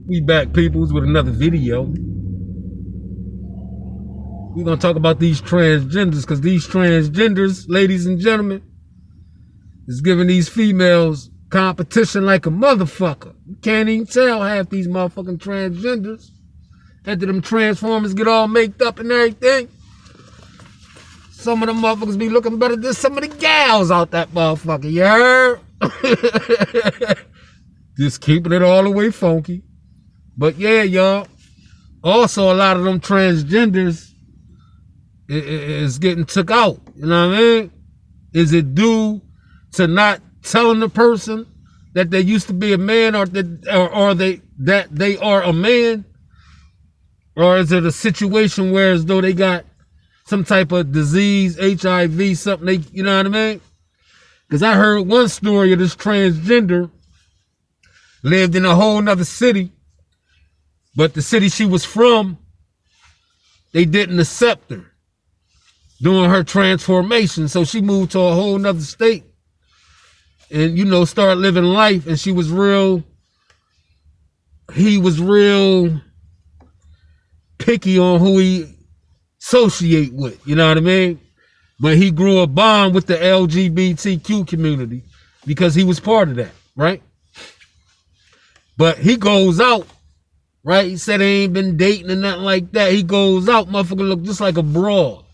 We back, peoples, with another video. We're gonna talk about these transgenders, because these transgenders, ladies and gentlemen, is giving these females competition like a motherfucker. You can't even tell half these motherfucking transgenders. After them transformers get all made up and everything, some of them motherfuckers be looking better than some of the gals out that motherfucker, you heard? Just keeping it all the way funky. But yeah, y'all, also a lot of them transgenders is getting took out. You know what I mean? Is it due to not telling the person that they used to be a man, or that they are a man? Or is it a situation where as though they got some type of disease, HIV, something, you know what I mean? Because I heard one story of this transgender lived in a whole nother city, but the city she was from, they didn't accept her during her transformation. So she moved to a whole nother state and, you know, started living life. And he was real picky on who he associate with, you know what I mean? But he grew a bond with the LGBTQ community because he was part of that, right? But he goes out, right? He said he ain't been dating and nothing like that. He goes out, motherfucker look just like a broad.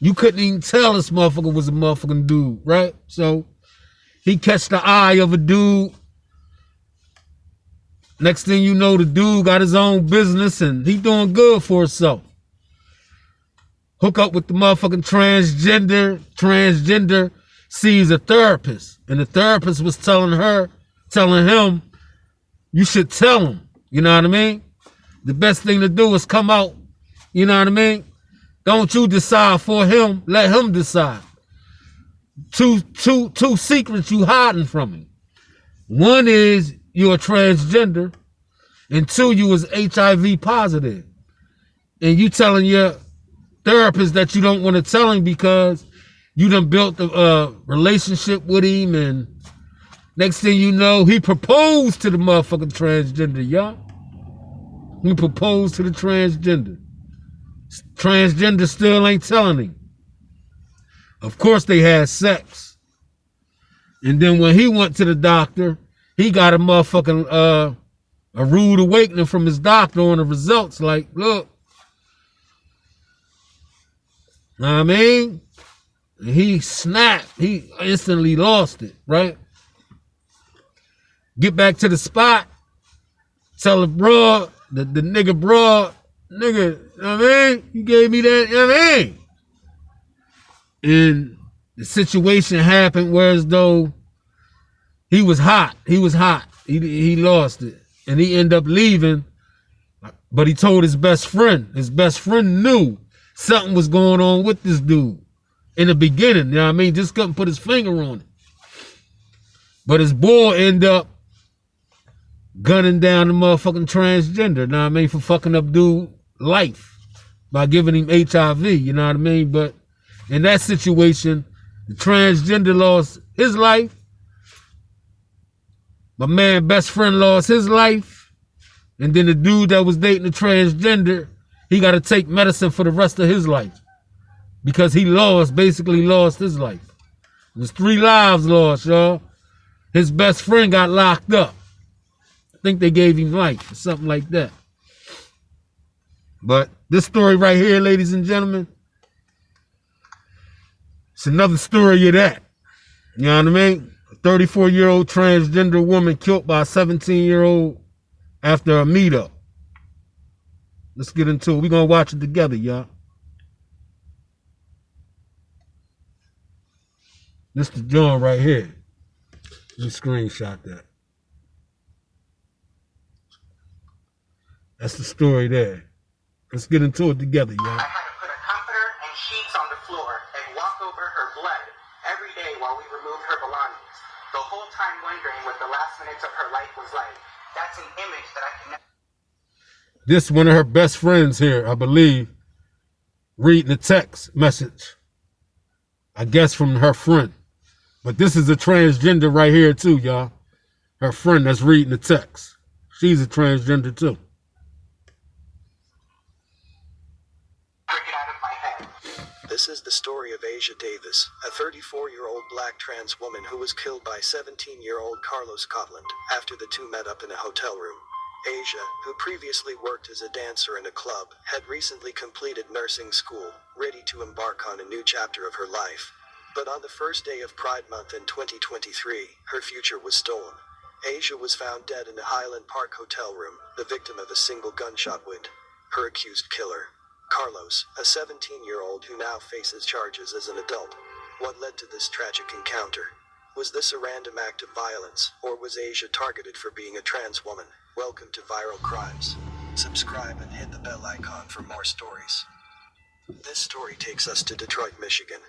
You couldn't even tell this motherfucker was a motherfucking dude, right? So he catch the eye of a dude. Next thing you know, the dude got his own business and he doing good for himself. Hook up with the motherfucking transgender sees a therapist, and the therapist was telling him, you should tell him, you know what I mean? The best thing to do is come out, you know what I mean? Don't you decide for him, let him decide. Two secrets you hiding from him. One is you're a transgender, and two, you was HIV positive. And you telling your therapist that you don't want to tell him because you done built a relationship with him, and next thing you know, he proposed to the motherfucking transgender, y'all. He proposed to the transgender. Transgender still ain't telling him. Of course they had sex. And then when he went to the doctor, he got a motherfucking a rude awakening from his doctor on the results. Like, look, know what I mean? He snapped. He instantly lost it, right? Get back to the spot. Tell the broad, the nigga broad, nigga, you know what I mean? You gave me that, you know what I mean? And the situation happened where as though he was hot. He was hot. He lost it. And he ended up leaving, but he told his best friend. His best friend knew something was going on with this dude in the beginning, you know what I mean? Just couldn't put his finger on it. But his boy ended up gunning down the motherfucking transgender, you know what I mean, for fucking up dude life by giving him HIV, you know what I mean? But in that situation, the transgender lost his life. My man best friend lost his life. And then the dude that was dating the transgender, he got to take medicine for the rest of his life because he basically lost his life. There's 3 lives lost, y'all. His best friend got locked up. I think they gave him life or something like that. But this story right here, ladies and gentlemen, it's another story of that. You know what I mean? A 34-year-old transgender woman killed by a 17-year-old after a meetup. Let's get into it. We're going to watch it together, y'all. This is John right here. Just screenshot that. That's the story there. Let's get into it together, y'all. I had to put a comforter and sheets on the floor and walk over her blood every day while we removed her belongings. The whole time wondering what the last minutes of her life was like. That's an image that I can never... This one of her best friends here, I believe, reading a text message, I guess from her friend. But this is a transgender right here too, y'all. Her friend that's reading the text. She's a transgender too. Get out of my head. This is the story of Asia Davis, a 34-year-old black trans woman who was killed by 17-year-old Carlos Cotland after the two met up in a hotel room. Asia, who previously worked as a dancer in a club, had recently completed nursing school, ready to embark on a new chapter of her life. But on the first day of Pride Month in 2023, her future was stolen. Asia was found dead in a Highland Park hotel room, the victim of a single gunshot wound. Her accused killer, Carlos, a 17-year-old who now faces charges as an adult. What led to this tragic encounter? Was this a random act of violence, or was Asia targeted for being a trans woman? Welcome to Viral Crimes. Subscribe and hit the bell icon for more stories. This story takes us to Detroit, Michigan.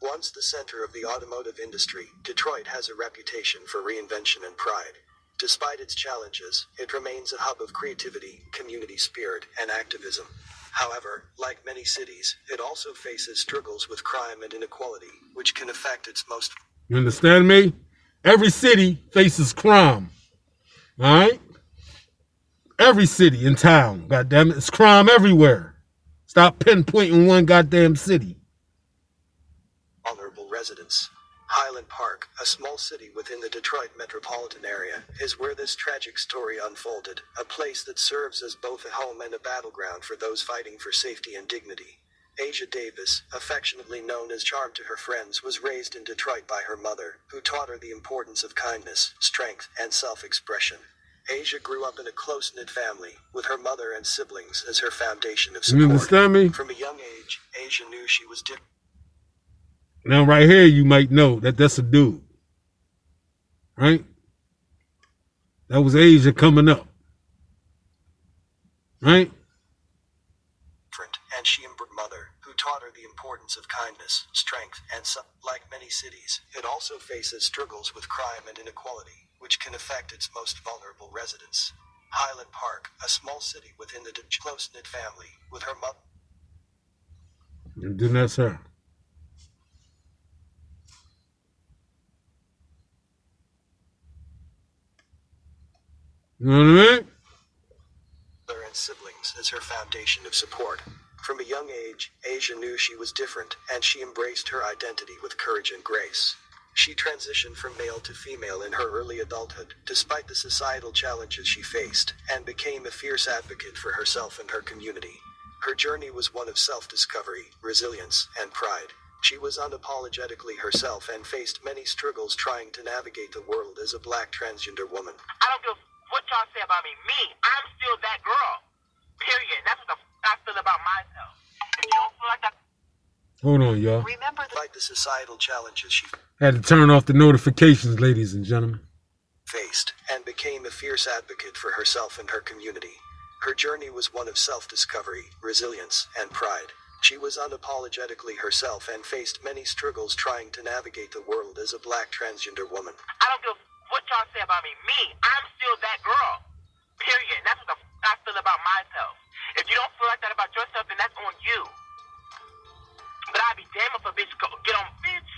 Once the center of the automotive industry, Detroit has a reputation for reinvention and pride. Despite its challenges, it remains a hub of creativity, community spirit, and activism. However, like many cities, it also faces struggles with crime and inequality, which can affect its most... You understand me? Every city faces crime. All right? Every city in town, goddamn it, it's crime everywhere. Stop pinpointing one goddamn city. Vulnerable residents. Highland Park, a small city within the Detroit metropolitan area, is where this tragic story unfolded, a place that serves as both a home and a battleground for those fighting for safety and dignity. Asia Davis, affectionately known as Charm to her friends, was raised in Detroit by her mother, who taught her the importance of kindness, strength, and self-expression. Asia grew up in a close-knit family, with her mother and siblings as her foundation of support. You understand me? From a young age, Asia knew she was different. Now right here you might know that that's a dude. Right? That was Asia coming up. Right? And she embraced mother, who taught her the importance of kindness, strength, and like many cities, it also faces struggles with crime and inequality, which can affect its most vulnerable residents. Highland Park, a small city within the close-knit family, with her mother. And then that's her. You know what I mean? Mother and siblings as her foundation of support. From a young age, Asia knew she was different, and she embraced her identity with courage and grace. She transitioned from male to female in her early adulthood, despite the societal challenges she faced, and became a fierce advocate for herself and her community. Her journey was one of self-discovery, resilience, and pride. She was unapologetically herself and faced many struggles trying to navigate the world as a black transgender woman. I don't give what y'all say about me. I'm still that girl. Period. That's what I feel about myself. If you don't feel like that... Hold on, y'all. Remember the societal challenges she Had to turn off the notifications, ladies and gentlemen. Faced, and became a fierce advocate for herself and her community. Her journey was one of self-discovery, resilience, and pride. She was unapologetically herself and faced many struggles trying to navigate the world as a black transgender woman. I don't give what y'all say about me. I'm still that girl. Period. That's what I feel about myself. If you don't feel like that about yourself, then that's on you. But I'd be damn if a bitch get on bitch.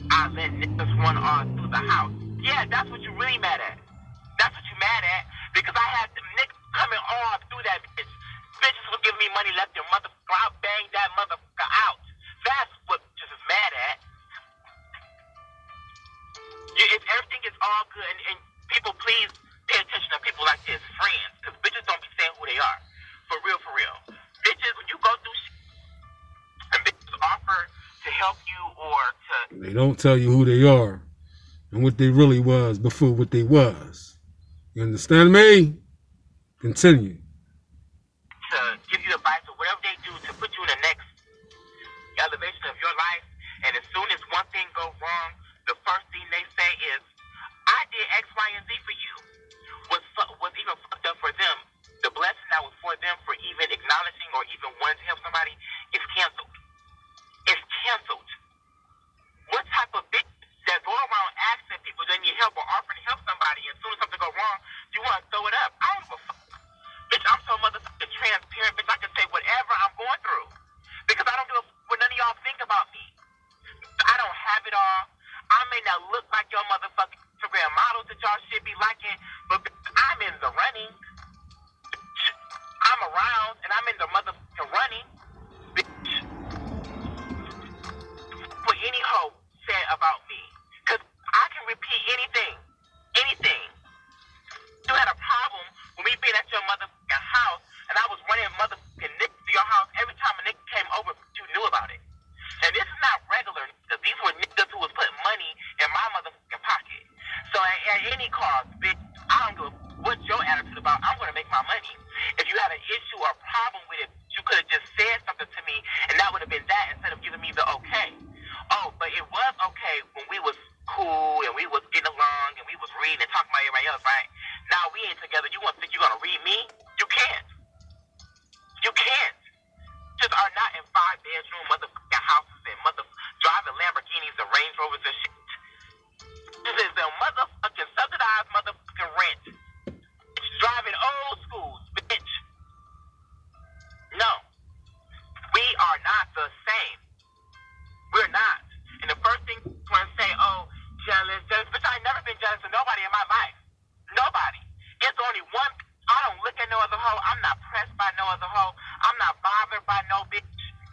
I let niggas run all through the house. Yeah, that's what you really mad at. That's what you mad at. Because I had them niggas coming all through that bitch. Bitches was giving me money left your motherfucker. I'll bang that motherfucker out. That's what bitches is mad at. If everything is all good, and people please pay attention to people like this, friends. Because bitches don't be saying who they are. For real, for real. Bitches, when you go through shit, and bitches offer to help you or to... They don't tell you who they are and what they really was before what they was. You understand me? Continue. To give you advice or whatever they do to put you in the next elevation of your life. And as soon as one thing goes wrong, the first thing they say is, I did X, Y, and Z for you. Was even fucked up for them. The blessing that was for them for even acknowledging or even wanting to help somebody is canceled. It's canceled. What type of bitch that go around asking people they need help or offering to help somebody, and as soon as something goes wrong, you want to throw it up? I don't give a fuck. I'm in the motherfucking running, bitch. What any hoe said about me. Because I can repeat anything. Anything. You had a problem with me being at your motherfucking house, and I was running motherfucking niggas to your house every time a nigga came over, you knew about it. And this is not regular niggas. These were niggas who was putting money in my motherfucking pocket. So at any cost, bitch, I don't give a what's your attitude about. I'm going to make my money. If you had an issue or problem with it, you could have just said something to me, and that would have been that instead of giving me the okay. Oh, but it was okay when we was cool and we was getting along and we was reading and talking about everybody else, right? Now we ain't together. You want to think you're going to read me? You can't. You can't. Just are not in 5-bedroom motherfucking houses and driving Lamborghinis and Range Rovers and shit. This is the motherfucking subsidized motherfucking rent. It's driving old schools, bitch. No. We are not the same. We're not. And the first thing you want to say, oh, jealous. Bitch, I ain't never been jealous of nobody in my life. Nobody. It's only one. I don't look at no other hoe. I'm not pressed by no other hoe. I'm not bothered by no bitch.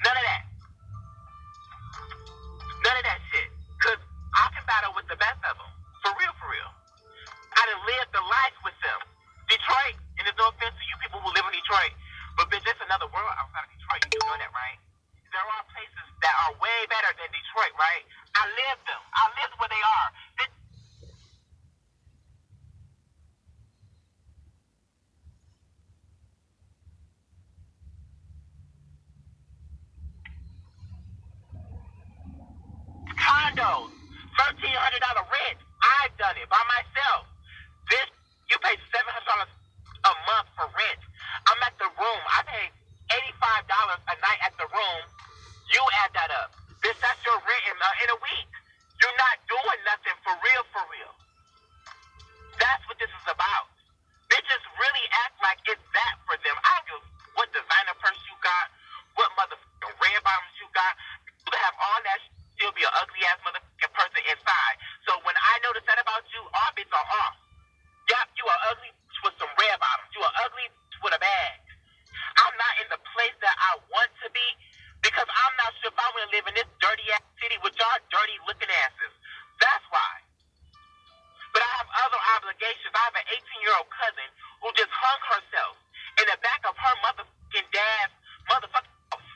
None of that. None of that shit. Because I can battle with the best of them. For real, for real. I done lived the life with them. Detroit, and there's no offense to you people who live in Detroit, but bitch, it's another world outside of Detroit. You do know that, right? There are places that are way better than Detroit, right? I lived them. I lived where they are. Bitch. Condos, $1,300 rent. I've done it by myself. This, you pay $700 a month for rent. I'm at the room. I pay $85 a night at the room. You add that up. Bitch, that's your rent in a week. You're not doing nothing for real, for real. That's what this is about. Bitches really act like it's that for them. I don't give what designer purse you got, what motherfucking red bottoms you got. You can have all that shit, still be an ugly ass motherfucking person inside. So when I notice that about you, all bits are off. Yep, you are ugly with some red bottoms. You are ugly with a bag. I'm not in the place that I want to be because I'm not sure if I want to live in this dirty ass city with y'all dirty looking asses. That's why. But I have other obligations. I have an 18-year-old cousin who just hung herself in the back of her motherfucking dad's motherfucking house.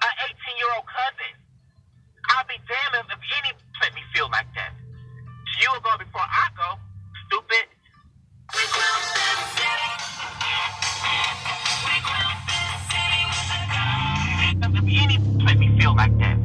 An 18-year-old cousin. I'll be damned if any let me feel like that. You will go before I go, stupid. We will if any let me feel like that.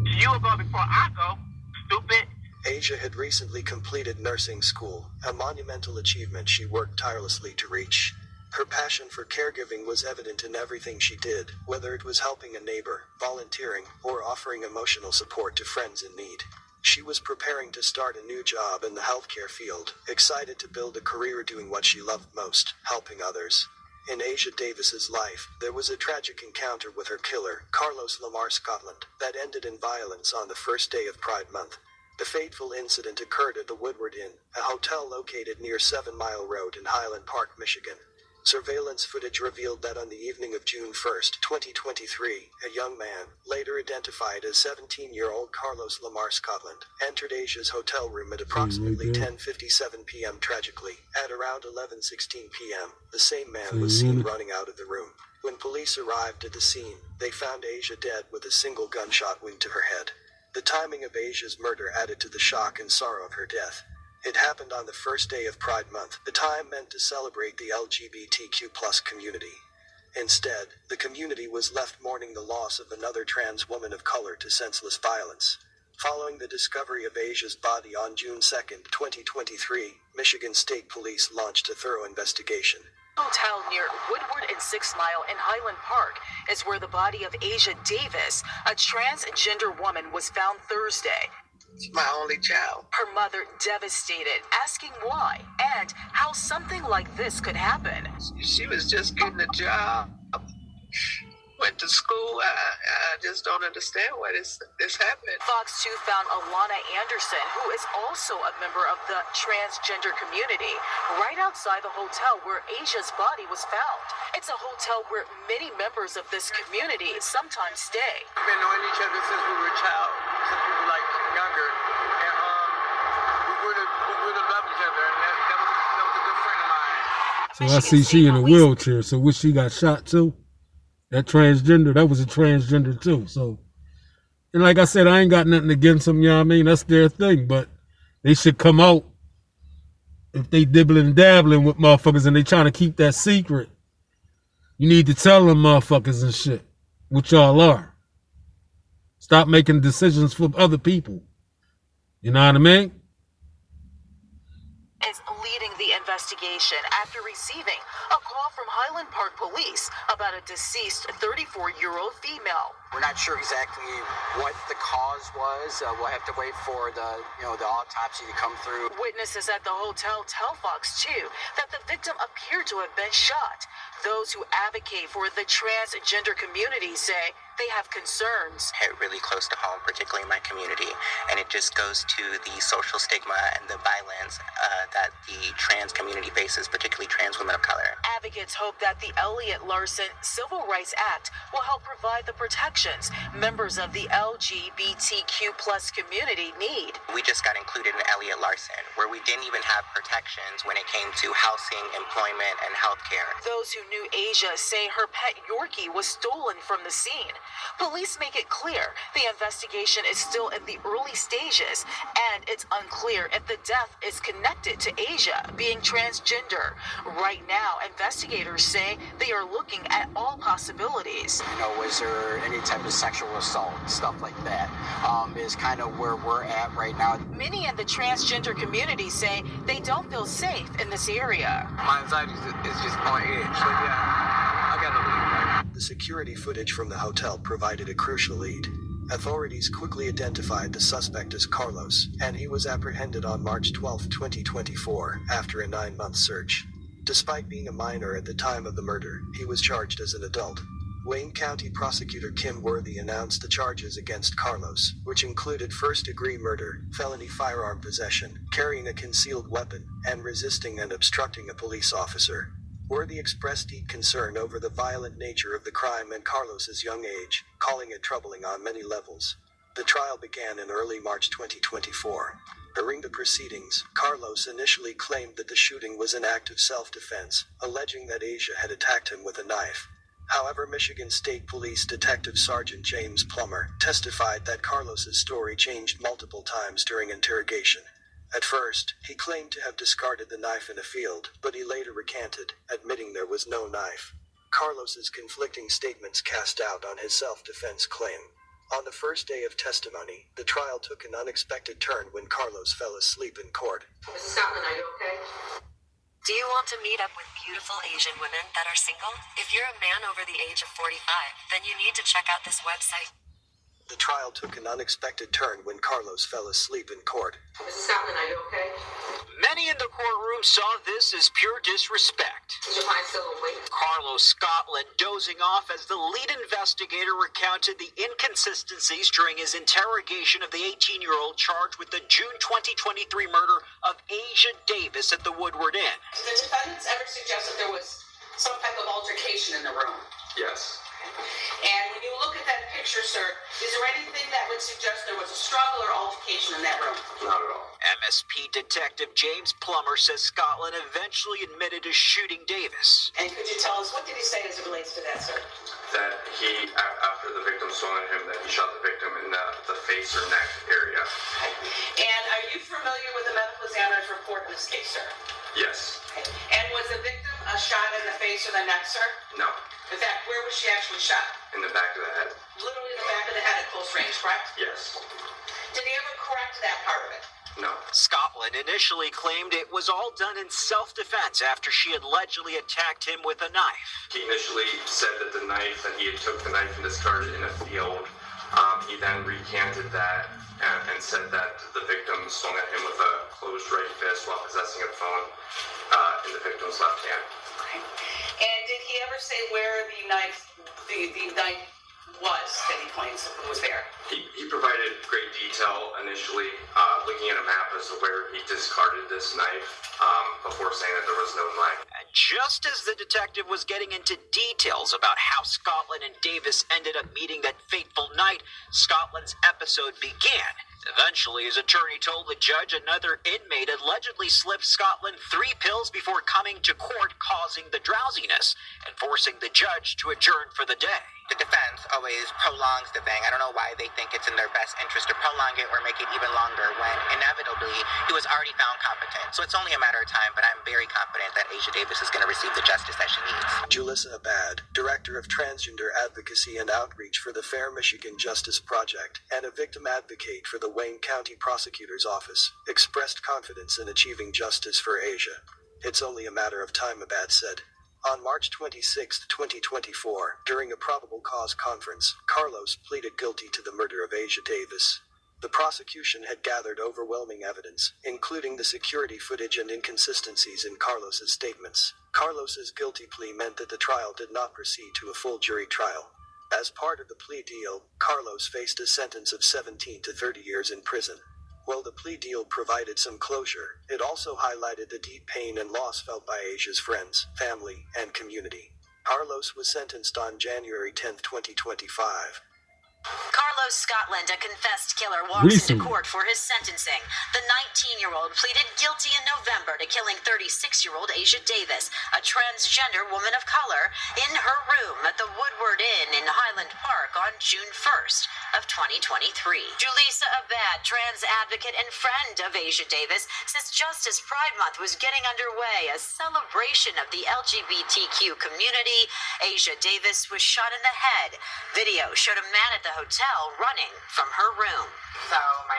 You will go before I go, stupid. Asia had recently completed nursing school, a monumental achievement she worked tirelessly to reach. Her passion for caregiving was evident in everything she did, whether it was helping a neighbor, volunteering, or offering emotional support to friends in need. She was preparing to start a new job in the healthcare field, excited to build a career doing what she loved most, helping others. In Asia Davis's life, there was a tragic encounter with her killer, Carlos Lamar Scotland, that ended in violence on the first day of Pride Month. The fateful incident occurred at the Woodward Inn, a hotel located near 7 Mile Road in Highland Park, Michigan. Surveillance footage revealed that on the evening of June 1, 2023, a young man, later identified as 17-year-old Carlos Lamar Scotland, entered Asia's hotel room at approximately 10:57 p.m. Tragically, at around 11:16 p.m., the same man was seen running out of the room. When police arrived at the scene, they found Asia dead with a single gunshot wound to her head. The timing of Asia's murder added to the shock and sorrow of her death. It happened on the first day of Pride Month, the time meant to celebrate the LGBTQ+ community. Instead, the community was left mourning the loss of another trans woman of color to senseless violence. Following the discovery of Asia's body on June 2, 2023, Michigan State Police launched a thorough investigation. Hotel near Woodward and 6 Mile in Highland Park is where the body of Asia Davis, a transgender woman, was found Thursday. It's my only child. Her mother devastated, asking why and how something like this could happen. She was just getting a job. went to school. I just don't understand why this happened. Fox 2 found Alana Anderson, who is also a member of the transgender community, right outside the hotel where Asia's body was found. It's a hotel where many members of this community sometimes stay. We've been knowing each other since we were a child, since we were like younger, and we would have loved each other, and that was a good friend of mine. So I see she in a wheelchair. So what, she got shot too? That transgender, that was a transgender too. So, and like I said, I ain't got nothing against them, you know what I mean? That's their thing, but they should come out if they dibbling and dabbling with motherfuckers and they trying to keep that secret. You need to tell them motherfuckers and shit what y'all are. Stop making decisions for other people. You know what I mean? Is leading the investigation after receiving a call from Highland Park Police about a deceased 34-year-old female. We're not sure exactly what the cause was. We'll have to wait for the autopsy to come through. Witnesses at the hotel tell Fox 2 that the victim appeared to have been shot. Those who advocate for the transgender community say they have concerns. Hit really close to home, particularly in my community, and it just goes to the social stigma and the violence that the trans community faces, particularly trans women of color. Advocates hope that the Elliot Larson Civil Rights Act will help provide the protections members of the LGBTQ+ community need. We just got included in Elliot Larson, where we didn't even have protections when it came to housing, employment, and healthcare. Those who knew Asia say her pet Yorkie was stolen from the scene. Police make it clear the investigation is still in the early stages, and it's unclear if the death is connected to Asia being transgender. Right now, investigators say they are looking at all possibilities. Was there any type of sexual assault, stuff like that, is kind of where we're at right now. Many in the transgender community say they don't feel safe in this area. My anxiety is just on edge. So yeah, I gotta leave. The security footage from the hotel provided a crucial lead. Authorities quickly identified the suspect as Carlos, and he was apprehended on March 12, 2024, after a 9-month search. Despite being a minor at the time of the murder, he was charged as an adult. Wayne County Prosecutor Kim Worthy announced the charges against Carlos, which included first-degree murder, felony firearm possession, carrying a concealed weapon, and resisting and obstructing a police officer. Worthy expressed deep concern over the violent nature of the crime and Carlos's young age, calling it troubling on many levels. The trial began in early March 2024. During the proceedings, Carlos initially claimed that the shooting was an act of self-defense, alleging that Asia had attacked him with a knife. However, Michigan State Police Detective Sergeant James Plummer testified that Carlos's story changed multiple times during interrogation. At first, he claimed to have discarded the knife in a field, but he later recanted, admitting there was no knife. Carlos's conflicting statements cast doubt on his self-defense claim. On the first day of testimony, the trial took an unexpected turn when Carlos fell asleep in court. Mrs. Scotland, are you okay? Do you want to meet up with beautiful Asian women that are single? If you're a man over the age of 45, then you need to check out this website. The trial took an unexpected turn when Carlos fell asleep in court. Mrs. Scotland, are you okay? Many in the courtroom saw this as pure disrespect. Did you find still awake? Carlos Scotland dozing off as the lead investigator recounted the inconsistencies during his interrogation of the 18-year-old charged with the June 2023 murder of Asia Davis at the Woodward Inn. Did the defendants ever suggest that there was some type of altercation in the room? Yes. And when you look at that picture, sir, is there anything that would suggest there was a struggle or altercation in that room? Not at all. MSP Detective James Plummer says Scotland eventually admitted to shooting Davis. And could you tell us, what did he say as it relates to that, sir? That he, after the victim swung at him, that he shot the victim in the face or neck area. And are you familiar with the medical examiner's report in this case, sir? Yes. And was the victim shot in the face or the neck, sir? No. In fact, where was she actually shot? In the back of the head. Literally in the back of the head at close range, correct? Yes. Did he ever correct that part of it? No. Scotland initially claimed it was all done in self-defense after she had allegedly attacked him with a knife. He initially said that that he had took the knife and discarded it in a field. He then recanted that and said that the victim swung at him with a closed right fist while possessing a phone in the victim's left hand. And did he ever ever say where the knife was that he claims was there? He provided great detail initially, looking at a map as to where he discarded this knife before saying that there was no knife. And just as the detective was getting into details about how Scotland and Davis ended up meeting that fateful night, Scotland's episode began. Eventually, his attorney told the judge another inmate allegedly slipped Scotland 3 pills before coming to court, causing the drowsiness and forcing the judge to adjourn for the day. The defense always prolongs the thing. I don't know why they think it's in their best interest to prolong it or make it even longer when inevitably he was already found competent. So it's only a matter of time, but I'm very confident that Asia Davis is going to receive the justice that she needs. Julissa Abad, Director of Transgender Advocacy and Outreach for the Fair Michigan Justice Project and a victim advocate for the Wayne County Prosecutor's Office, expressed confidence in achieving justice for Asia. It's only a matter of time, Abad said. On March 26, 2024, during a probable cause conference, Carlos pleaded guilty to the murder of Asia Davis. The prosecution had gathered overwhelming evidence, including the security footage and inconsistencies in Carlos's statements. Carlos's guilty plea meant that the trial did not proceed to a full jury trial. As part of the plea deal, Carlos faced a sentence of 17 to 30 years in prison. While the plea deal provided some closure, it also highlighted the deep pain and loss felt by Asia's friends, family, and community. Carlos was sentenced on January 10, 2025. Carlos Scotland, a confessed killer, walks into Recently. court for his sentencing. The 19-year-old pleaded guilty in November to killing 36-year-old Asia Davis, a transgender woman of color, in her room at the Woodward Inn in Highland Park on June 1st of 2023. Julissa Abad, trans advocate and friend of Asia Davis, says Justice Pride Month was getting underway, a celebration of the LGBTQ community. Asia Davis was shot in the head. Video showed a man at the hotel running from her room. So my